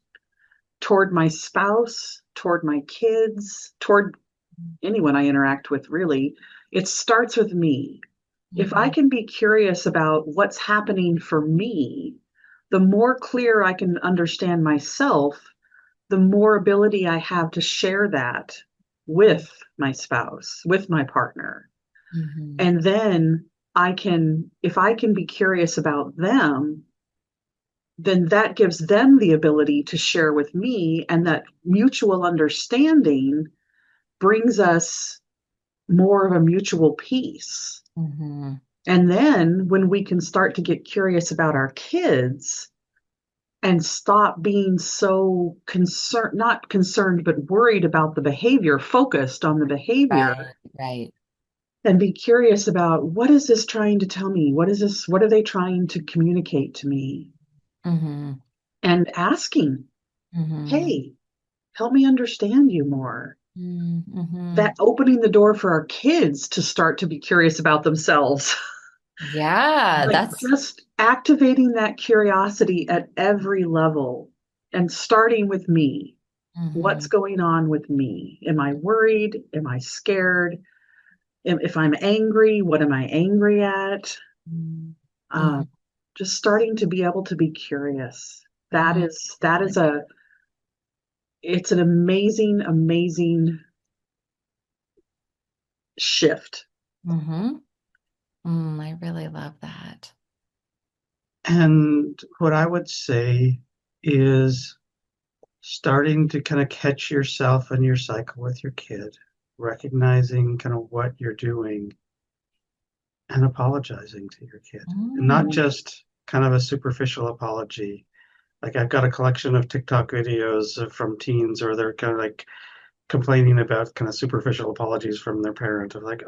toward my spouse, toward my kids, toward anyone I interact with, really. It starts with me. If I Mhm. can be curious about what's happening for me, the more clear I can understand myself, the more ability I have to share that with my spouse, with my partner. Mhm. And then if I can be curious about them, then that gives them the ability to share with me. And that mutual understanding brings us more of a mutual peace. Mhm. And then when we can start to get curious about our kids and stop being so concerned, not concerned, but worried about the behavior, focused on the behavior, Right, right. and be curious about what is this trying to tell me? What is this? What are they trying to communicate to me? Mhm. And asking, Mhm. hey, help me understand you more. That Mhm. opening the door for our kids to start to be curious about themselves. Yeah, Like that's just activating that curiosity at every level and starting with me. What's mhm. going on with me? Am I worried? Am I scared? If I'm angry, what am I angry at? Mhm. Uh, Mhm. just starting to be able to be curious. Mhm. That is a it's an amazing, amazing shift. Mhm. I really love that. And what I would say is starting to kind of catch yourself and your cycle with your kid, recognizing kind of what you're doing and apologizing to your kid. And not Mm. just kind of a superficial apology. Like I've got a collection of TikTok videos from teens where they're kind of like complaining about kind of superficial apologies from their parent of like,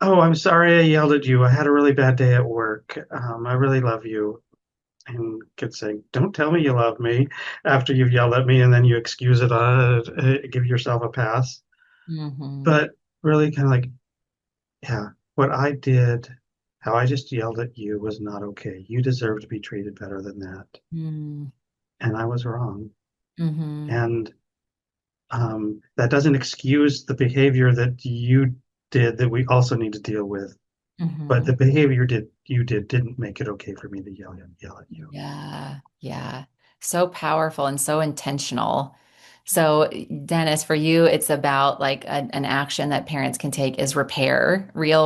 oh, I'm sorry I yelled at you. I had a really bad day at work. I really love you. And kids saying, don't tell me you love me after you've yelled at me and then you excuse it, give yourself a pass. Mhm. But really kind of like, yeah, what I did, how I just yelled at you was not okay. You deserve to be treated better than that. Mm. And I was wrong. Mhm. And that doesn't excuse the behavior that you did that we also need to deal with. But the Mhm. behavior you did didn't make it okay for me to yell at you. Yeah, yeah. So powerful and so intentional. So, Dennis, for you, it's about like an action that parents can take is Hmm. repair, real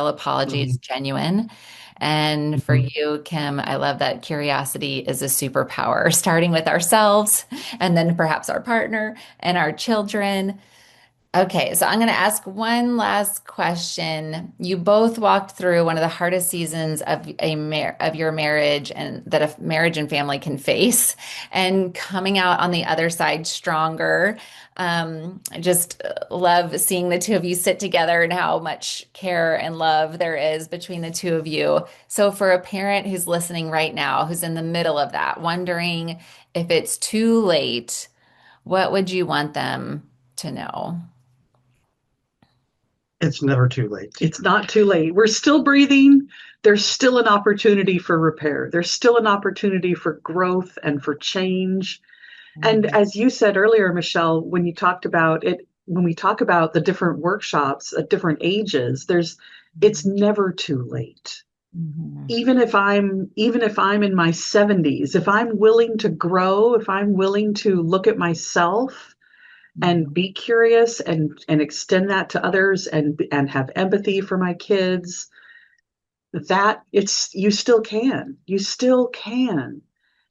apologies, Hmm. genuine. And for Hmm. you, Kim, I love that curiosity is a superpower, starting with ourselves and then perhaps our partner and our children. Okay, so I'm going to ask one last question. You both walked through one of the hardest seasons of of your marriage and that a marriage and family can face, and coming out on the other side stronger. I just love seeing the two of you sit together and how much care and love there is between the two of you. So for a parent who's listening right now, who's in the middle of that, wondering if it's too late, what would you want them to know? It's never too late. It's not too late. We're still breathing. There's still an opportunity for repair. There's still an opportunity for growth and for change. And Mhm. as you said earlier, Michelle, when you talked about it, when we talk about the different workshops at different ages, it's never too late. Mhm. Even if I'm in my 70s, if I'm willing to grow, if I'm willing to look at myself and Mhm. be curious and extend that to others and have empathy for my kids, that it's you still can.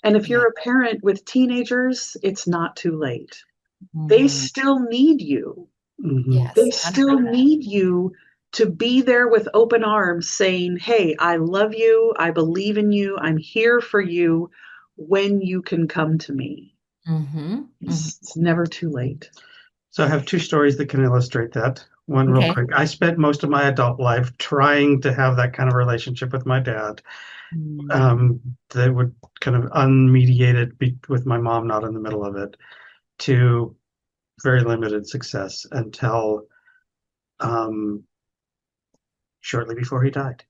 And if Yeah. you're a parent with teenagers, it's not too late. They Mhm. still need you. Hmm. They Yes, still 100%. need you to be there with open arms saying, hey, I love you, I believe in you, I'm here for you when you can come to me. Hmm. Hmm. It's never too late. So I have two stories that can illustrate that. One real Okay. quick. I spent most of my adult life trying to have that kind of relationship with my dad, Mm. that would kind of unmediated be with my mom not in the middle of it, to very limited success until um, shortly before he died.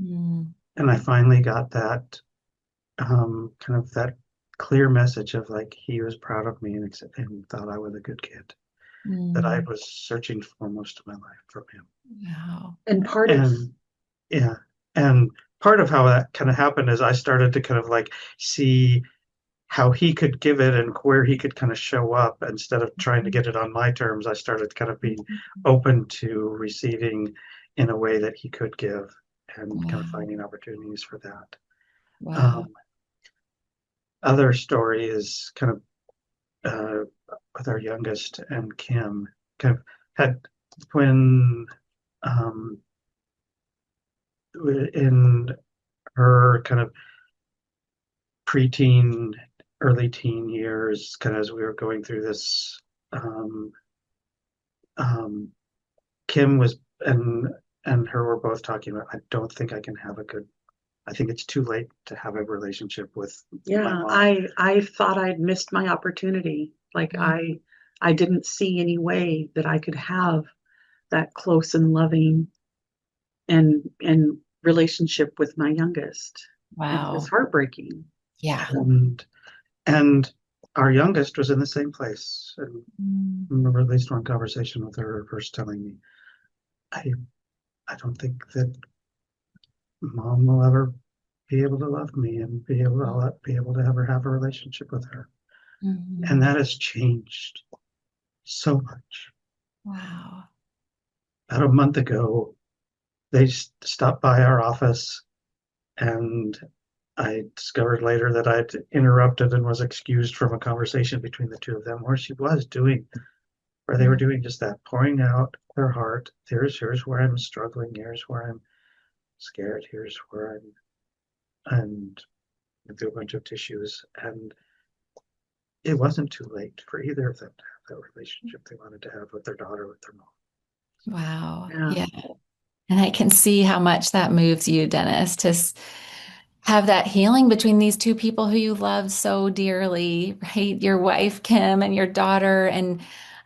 Mm. And I finally got that kind of that clear message of like he was proud of me and thought I was a good kid that I Mm. was searching for most of my life from him. Wow. And part of, And yeah, and part of how that kind of happened is I started to kind of like see how he could give it and where he could kind of show up instead of trying to get it on my terms. I started kind of being open to receiving in a way that he could give and kind of Wow. finding opportunities for that. Wow. Um, Other story is kind of uh, with our youngest and Kim, kind of had when um, in her kind of preteen, early teen years, kind of as we were going through this, um, um, Kim was and her were both talking about, I don't think I can have a good, I think it's too late to have a relationship with my yeah, mom. I thought I'd missed my opportunity. Like Mm. I didn't see any way that I could have that close and loving and relationship with my youngest. It's Wow. heartbreaking. Yeah. And and our youngest was in the same place. And Mm. I remember at least one conversation with her first telling me, I I don't think that mom will ever be able to love me and I'll be able to ever have a relationship with her. And Mhm. that has changed so much. Wow. About a month ago, they stopped by our office, and I discovered later that I'd interrupted and was excused from a conversation between the two of them where she was doing, where they were Mm. doing just that, pouring out their heart. Here's where I'm struggling. Here's where I'm scared. Here's where and through a bunch of tissues. And it wasn't too late for either of them to have that relationship they wanted to have with their daughter, with their mom. Wow. Yeah. Yeah. And I can see how much that moves you, Dennis, to have that healing between these two people who you love so dearly, right? Your wife, Kim, and your daughter. And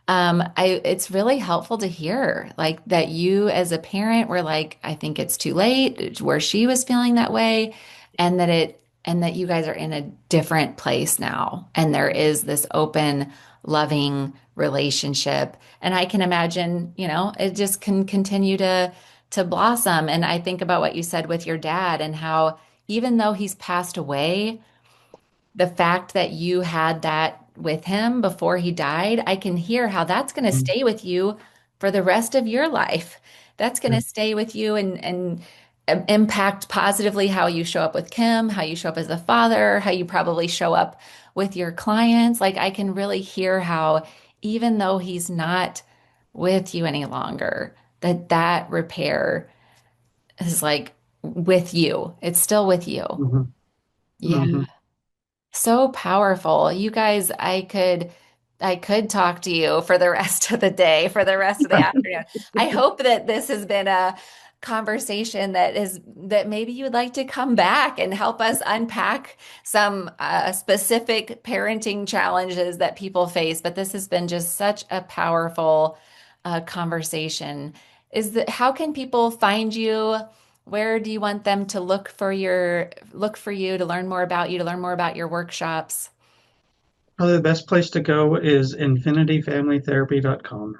it's really helpful to hear like that you as a parent were like, I think it's too late, where she was feeling that way, and that you guys are in a different place now. And there is this open, loving relationship. And I can imagine, it just can continue to blossom. And I think about what you said with your dad and how even though he's passed away, the fact that you had that with him before he died, I can hear how that's going to Mm-hmm. stay with you for the rest of your life. That's going Yeah. to stay with you and impact positively how you show up with Kim, how you show up as a father, how you probably show up with your clients. Like I can really hear how even though he's not with you any longer, that repair is like with you. It's still with you. Mm-hmm. Yeah. Mm-hmm. So powerful. You guys, I could talk to you for the rest of the day, for the rest of the afternoon. I hope that this has been a conversation that maybe you would like to come back and help us unpack some specific parenting challenges that people face. But this has been just such a powerful conversation. How can people find you? Where do you want them to look for you to learn more about you, to learn more about your workshops? Probably the best place to go is infinityfamilytherapy.com.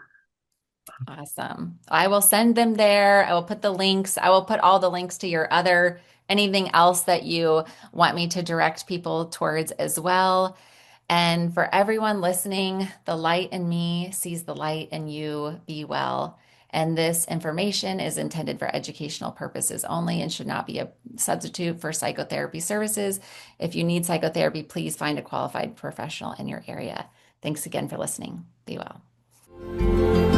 Awesome. I will send them there. I will put the links. I will put all the links to your other anything else that you want me to direct people towards as well. And for everyone listening, the light in me sees the light in you. Be well. And this information is intended for educational purposes only and should not be a substitute for psychotherapy services. If you need psychotherapy, please find a qualified professional in your area. Thanks again for listening. Be well.